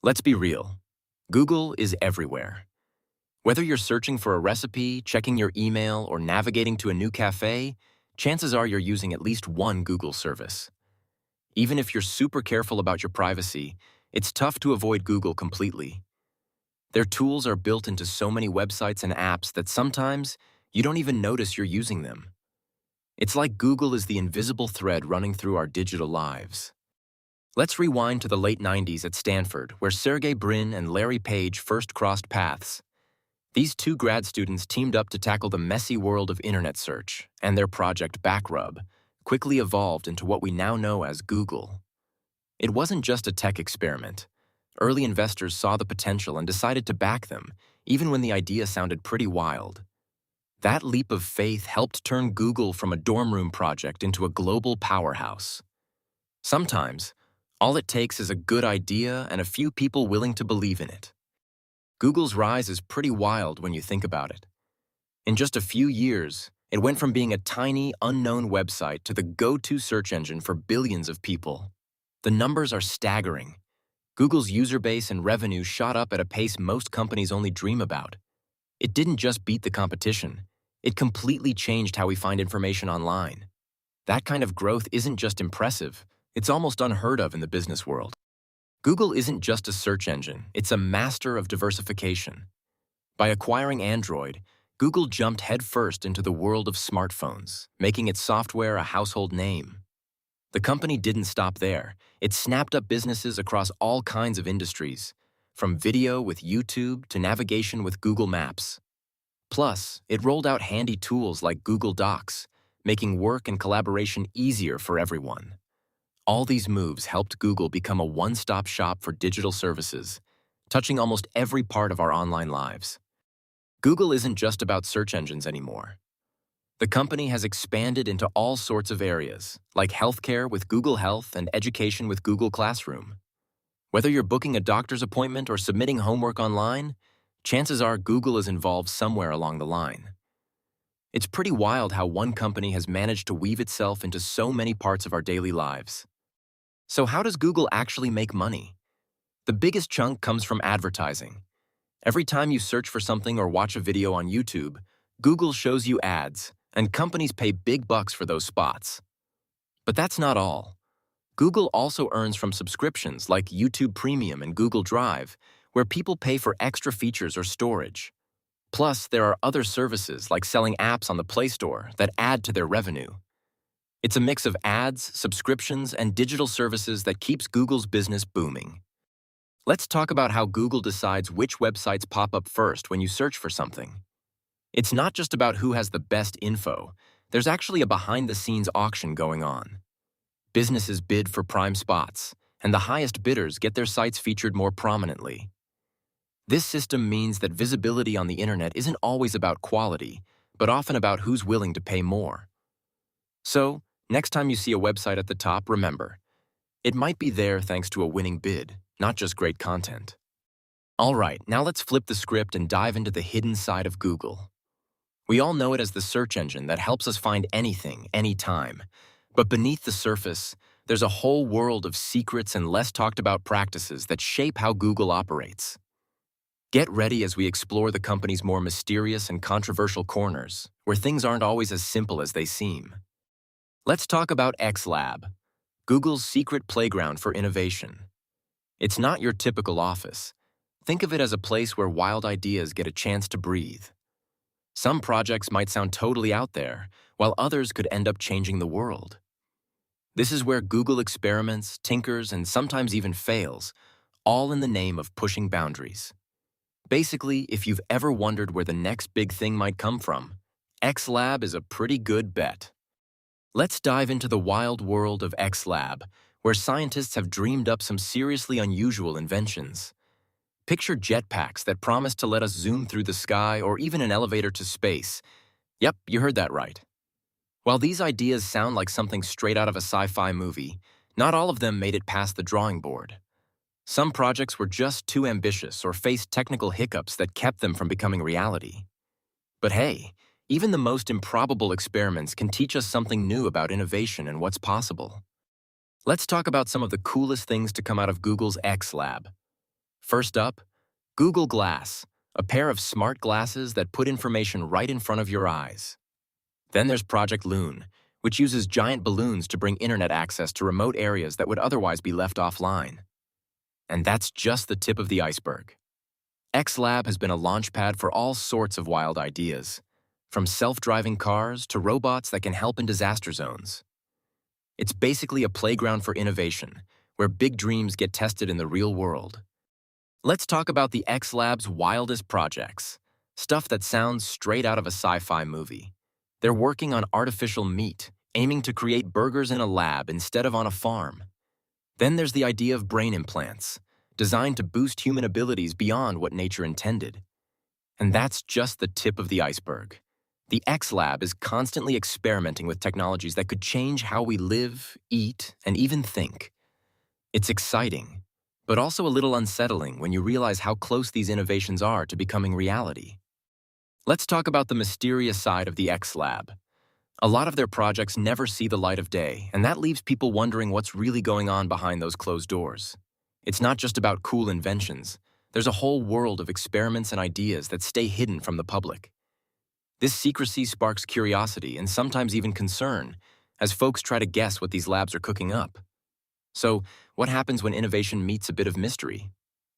Let's be real. Google is everywhere. Whether you're searching for a recipe, checking your email, or navigating to a new cafe, chances are you're using at least one Google service. Even if you're super careful about your privacy, it's tough to avoid Google completely. Their tools are built into so many websites and apps that sometimes you don't even notice you're using them. It's like Google is the invisible thread running through our digital lives. Let's rewind to the late 90s at Stanford, where Sergey Brin and Larry Page first crossed paths. These two grad students teamed up to tackle the messy world of internet search, and their project Backrub quickly evolved into what we now know as Google. It wasn't just a tech experiment. Early investors saw the potential and decided to back them, even when the idea sounded pretty wild. That leap of faith helped turn Google from a dorm room project into a global powerhouse. Sometimes, all it takes is a good idea and a few people willing to believe in it. Google's rise is pretty wild when you think about it. In just a few years, it went from being a tiny, unknown website to the go-to search engine for billions of people. The numbers are staggering. Google's user base and revenue shot up at a pace most companies only dream about. It didn't just beat the competition. It completely changed how we find information online. That kind of growth isn't just impressive, it's almost unheard of in the business world. Google isn't just a search engine, it's a master of diversification. By acquiring Android, Google jumped headfirst into the world of smartphones, making its software a household name. The company didn't stop there. It snapped up businesses across all kinds of industries, from video with YouTube to navigation with Google Maps. Plus, it rolled out handy tools like Google Docs, making work and collaboration easier for everyone. All these moves helped Google become a one-stop shop for digital services, touching almost every part of our online lives. Google isn't just about search engines anymore. The company has expanded into all sorts of areas, like healthcare with Google Health and education with Google Classroom. Whether you're booking a doctor's appointment or submitting homework online, chances are Google is involved somewhere along the line. It's pretty wild how one company has managed to weave itself into so many parts of our daily lives. So how does Google actually make money? The biggest chunk comes from advertising. Every time you search for something or watch a video on YouTube, Google shows you ads, and companies pay big bucks for those spots. But that's not all. Google also earns from subscriptions like YouTube Premium and Google Drive, where people pay for extra features or storage. Plus, there are other services like selling apps on the Play Store that add to their revenue. It's a mix of ads, subscriptions, and digital services that keeps Google's business booming. Let's talk about how Google decides which websites pop up first when you search for something. It's not just about who has the best info. There's actually a behind-the-scenes auction going on. Businesses bid for prime spots, and the highest bidders get their sites featured more prominently. This system means that visibility on the internet isn't always about quality, but often about who's willing to pay more. So, next time you see a website at the top, remember, it might be there thanks to a winning bid, not just great content. All right, now let's flip the script and dive into the hidden side of Google. We all know it as the search engine that helps us find anything, anytime. But beneath the surface, there's a whole world of secrets and less talked about practices that shape how Google operates. Get ready as we explore the company's more mysterious and controversial corners, where things aren't always as simple as they seem. Let's talk about XLab, Google's secret playground for innovation. It's not your typical office. Think of it as a place where wild ideas get a chance to breathe. Some projects might sound totally out there, while others could end up changing the world. This is where Google experiments, tinkers, and sometimes even fails, all in the name of pushing boundaries. Basically, if you've ever wondered where the next big thing might come from, XLab is a pretty good bet. Let's dive into the wild world of XLab, where scientists have dreamed up some seriously unusual inventions. Picture jetpacks that promise to let us zoom through the sky or even an elevator to space. Yep, you heard that right. While these ideas sound like something straight out of a sci-fi movie, not all of them made it past the drawing board. Some projects were just too ambitious or faced technical hiccups that kept them from becoming reality. But hey, even the most improbable experiments can teach us something new about innovation and what's possible. Let's talk about some of the coolest things to come out of Google's XLab. First up, Google Glass, a pair of smart glasses that put information right in front of your eyes. Then there's Project Loon, which uses giant balloons to bring internet access to remote areas that would otherwise be left offline. And that's just the tip of the iceberg. XLab has been a launchpad for all sorts of wild ideas, from self-driving cars to robots that can help in disaster zones. It's basically a playground for innovation, where big dreams get tested in the real world. Let's talk about the XLab's wildest projects, stuff that sounds straight out of a sci-fi movie. They're working on artificial meat, aiming to create burgers in a lab instead of on a farm. Then there's the idea of brain implants, designed to boost human abilities beyond what nature intended. And that's just the tip of the iceberg. The XLab is constantly experimenting with technologies that could change how we live, eat, and even think. It's exciting, but also a little unsettling when you realize how close these innovations are to becoming reality. Let's talk about the mysterious side of the XLab. A lot of their projects never see the light of day, and that leaves people wondering what's really going on behind those closed doors. It's not just about cool inventions. There's a whole world of experiments and ideas that stay hidden from the public. This secrecy sparks curiosity and sometimes even concern, as folks try to guess what these labs are cooking up. So, what happens when innovation meets a bit of mystery?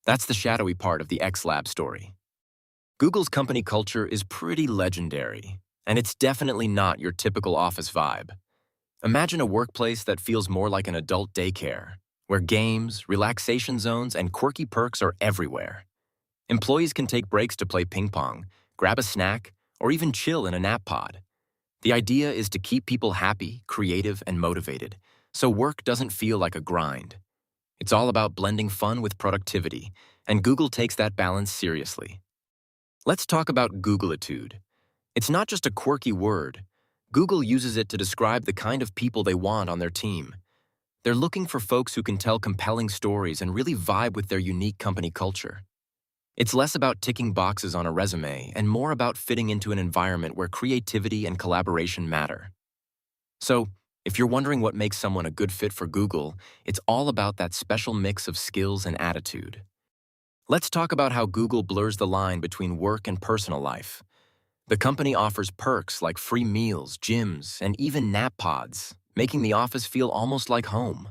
That's the shadowy part of the XLab story. Google's company culture is pretty legendary, and it's definitely not your typical office vibe. Imagine a workplace that feels more like an adult daycare, where games, relaxation zones, and quirky perks are everywhere. Employees can take breaks to play ping pong, grab a snack, or even chill in a nap pod. The idea is to keep people happy, creative, and motivated, so work doesn't feel like a grind. It's all about blending fun with productivity, and Google takes that balance seriously. Let's talk about Googleitude. It's not just a quirky word. Google uses it to describe the kind of people they want on their team. They're looking for folks who can tell compelling stories and really vibe with their unique company culture. It's less about ticking boxes on a resume and more about fitting into an environment where creativity and collaboration matter. So, if you're wondering what makes someone a good fit for Google, it's all about that special mix of skills and attitude. Let's talk about how Google blurs the line between work and personal life. The company offers perks like free meals, gyms, and even nap pods, making the office feel almost like home.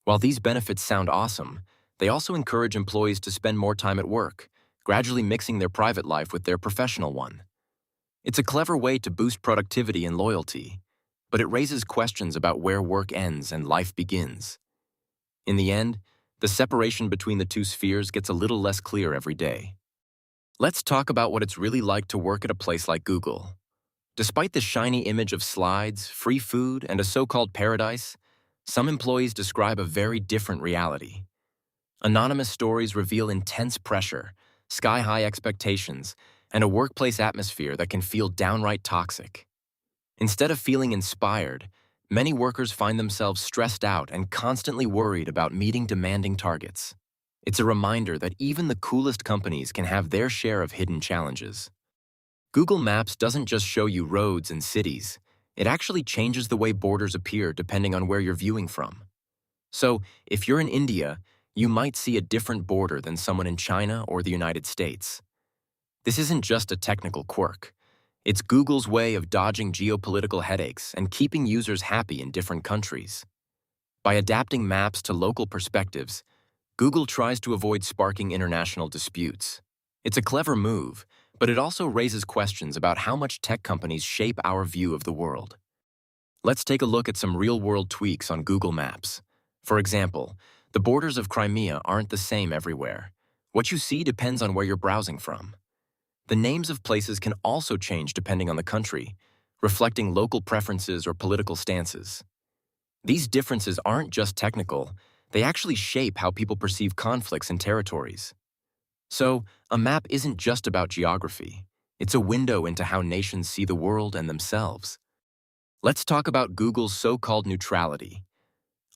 While these benefits sound awesome, they also encourage employees to spend more time at work, gradually mixing their private life with their professional one. It's a clever way to boost productivity and loyalty, but it raises questions about where work ends and life begins. In the end, the separation between the two spheres gets a little less clear every day. Let's talk about what it's really like to work at a place like Google. Despite the shiny image of slides, free food, and a so-called paradise, some employees describe a very different reality. Anonymous stories reveal intense pressure, sky-high expectations, and a workplace atmosphere that can feel downright toxic. Instead of feeling inspired, many workers find themselves stressed out and constantly worried about meeting demanding targets. It's a reminder that even the coolest companies can have their share of hidden challenges. Google Maps doesn't just show you roads and cities. It actually changes the way borders appear depending on where you're viewing from. So, if you're in India, you might see a different border than someone in China or the United States. This isn't just a technical quirk. It's Google's way of dodging geopolitical headaches and keeping users happy in different countries. By adapting maps to local perspectives, Google tries to avoid sparking international disputes. It's a clever move, but it also raises questions about how much tech companies shape our view of the world. Let's take a look at some real-world tweaks on Google Maps. For example, the borders of Crimea aren't the same everywhere. What you see depends on where you're browsing from. The names of places can also change depending on the country, reflecting local preferences or political stances. These differences aren't just technical, they actually shape how people perceive conflicts and territories. So, a map isn't just about geography. It's a window into how nations see the world and themselves. Let's talk about Google's so-called neutrality.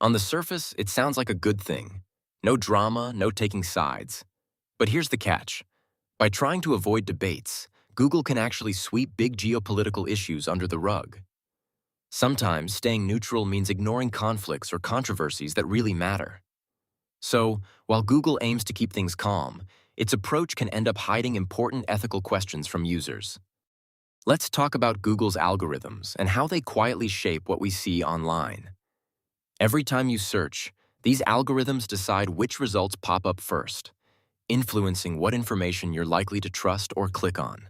On the surface, it sounds like a good thing. No drama, no taking sides. But here's the catch. By trying to avoid debates, Google can actually sweep big geopolitical issues under the rug. Sometimes staying neutral means ignoring conflicts or controversies that really matter. So, while Google aims to keep things calm, its approach can end up hiding important ethical questions from users. Let's talk about Google's algorithms and how they quietly shape what we see online. Every time you search, these algorithms decide which results pop up first, influencing what information you're likely to trust or click on.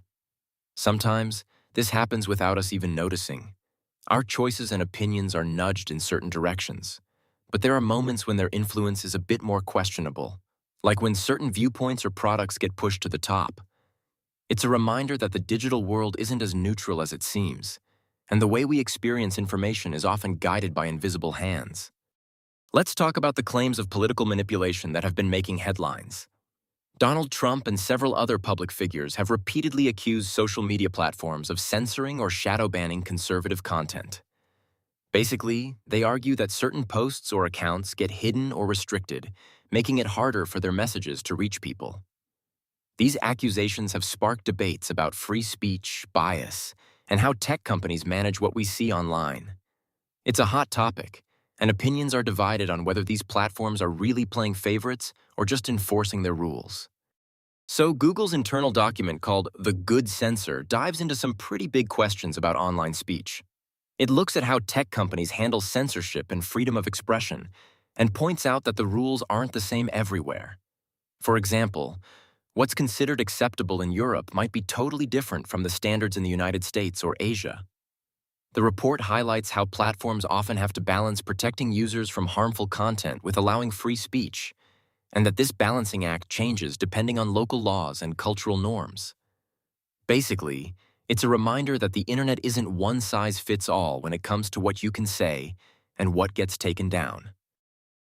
Sometimes, this happens without us even noticing. Our choices and opinions are nudged in certain directions, but there are moments when their influence is a bit more questionable, like when certain viewpoints or products get pushed to the top. It's a reminder that the digital world isn't as neutral as it seems, and the way we experience information is often guided by invisible hands. Let's talk about the claims of political manipulation that have been making headlines. Donald Trump and several other public figures have repeatedly accused social media platforms of censoring or shadow banning conservative content. Basically, they argue that certain posts or accounts get hidden or restricted, making it harder for their messages to reach people. These accusations have sparked debates about free speech, bias, and how tech companies manage what we see online. It's a hot topic, and opinions are divided on whether these platforms are really playing favorites or just enforcing their rules. So Google's internal document called The Good Censor dives into some pretty big questions about online speech. It looks at how tech companies handle censorship and freedom of expression, and points out that the rules aren't the same everywhere. For example, what's considered acceptable in Europe might be totally different from the standards in the United States or Asia. The report highlights how platforms often have to balance protecting users from harmful content with allowing free speech, and that this balancing act changes depending on local laws and cultural norms. Basically, it's a reminder that the internet isn't one size fits all when it comes to what you can say and what gets taken down.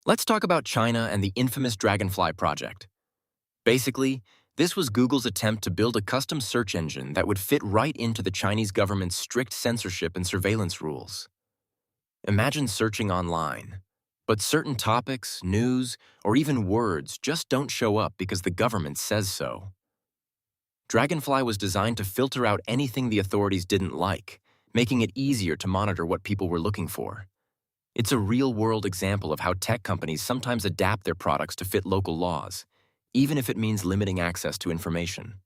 Let's talk about China and the infamous Dragonfly project. Basically, this was Google's attempt to build a custom search engine that would fit right into the Chinese government's strict censorship and surveillance rules. Imagine searching online, but certain topics, news, or even words just don't show up because the government says so. Dragonfly was designed to filter out anything the authorities didn't like, making it easier to monitor what people were looking for. It's a real-world example of how tech companies sometimes adapt their products to fit local laws, even if it means limiting access to information.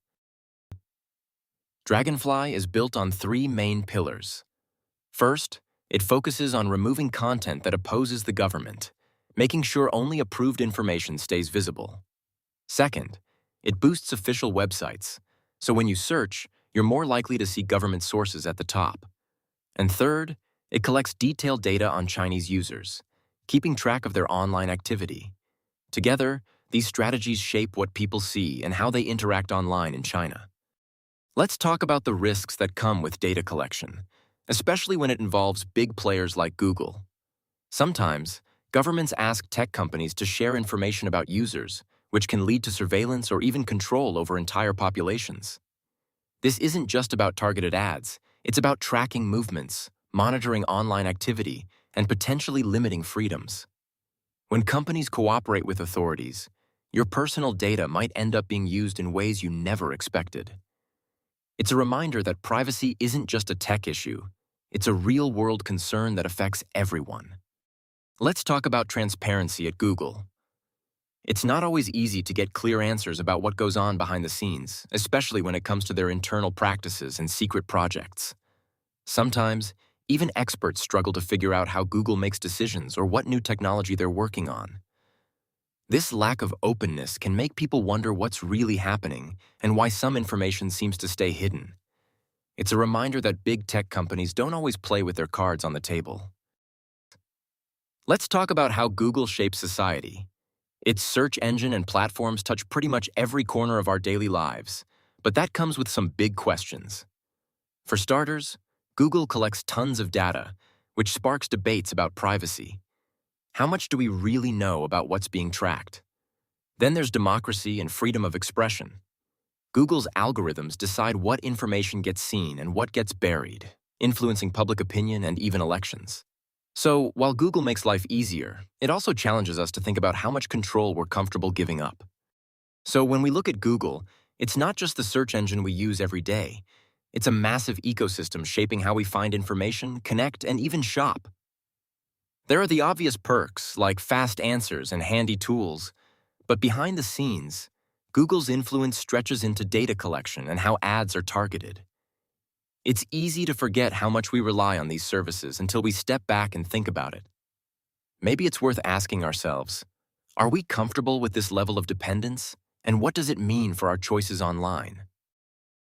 Dragonfly is built on three main pillars. First, it focuses on removing content that opposes the government, making sure only approved information stays visible. Second, it boosts official websites, so when you search, you're more likely to see government sources at the top. And third, it collects detailed data on Chinese users, keeping track of their online activity. Together, these strategies shape what people see and how they interact online in China. Let's talk about the risks that come with data collection, especially when it involves big players like Google. Sometimes, governments ask tech companies to share information about users, which can lead to surveillance or even control over entire populations. This isn't just about targeted ads, it's about tracking movements, monitoring online activity, and potentially limiting freedoms. When companies cooperate with authorities, your personal data might end up being used in ways you never expected. It's a reminder that privacy isn't just a tech issue, it's a real-world concern that affects everyone. Let's talk about transparency at Google. It's not always easy to get clear answers about what goes on behind the scenes, especially when it comes to their internal practices and secret projects. Sometimes, even experts struggle to figure out how Google makes decisions or what new technology they're working on. This lack of openness can make people wonder what's really happening and why some information seems to stay hidden. It's a reminder that big tech companies don't always play with their cards on the table. Let's talk about how Google shapes society. Its search engine and platforms touch pretty much every corner of our daily lives, but that comes with some big questions. For starters, Google collects tons of data, which sparks debates about privacy. How much do we really know about what's being tracked? Then there's democracy and freedom of expression. Google's algorithms decide what information gets seen and what gets buried, influencing public opinion and even elections. So, while Google makes life easier, it also challenges us to think about how much control we're comfortable giving up. So, when we look at Google, it's not just the search engine we use every day. It's a massive ecosystem shaping how we find information, connect, and even shop. There are the obvious perks, like fast answers and handy tools, but behind the scenes, Google's influence stretches into data collection and how ads are targeted. It's easy to forget how much we rely on these services until we step back and think about it. Maybe it's worth asking ourselves, are we comfortable with this level of dependence, and what does it mean for our choices online?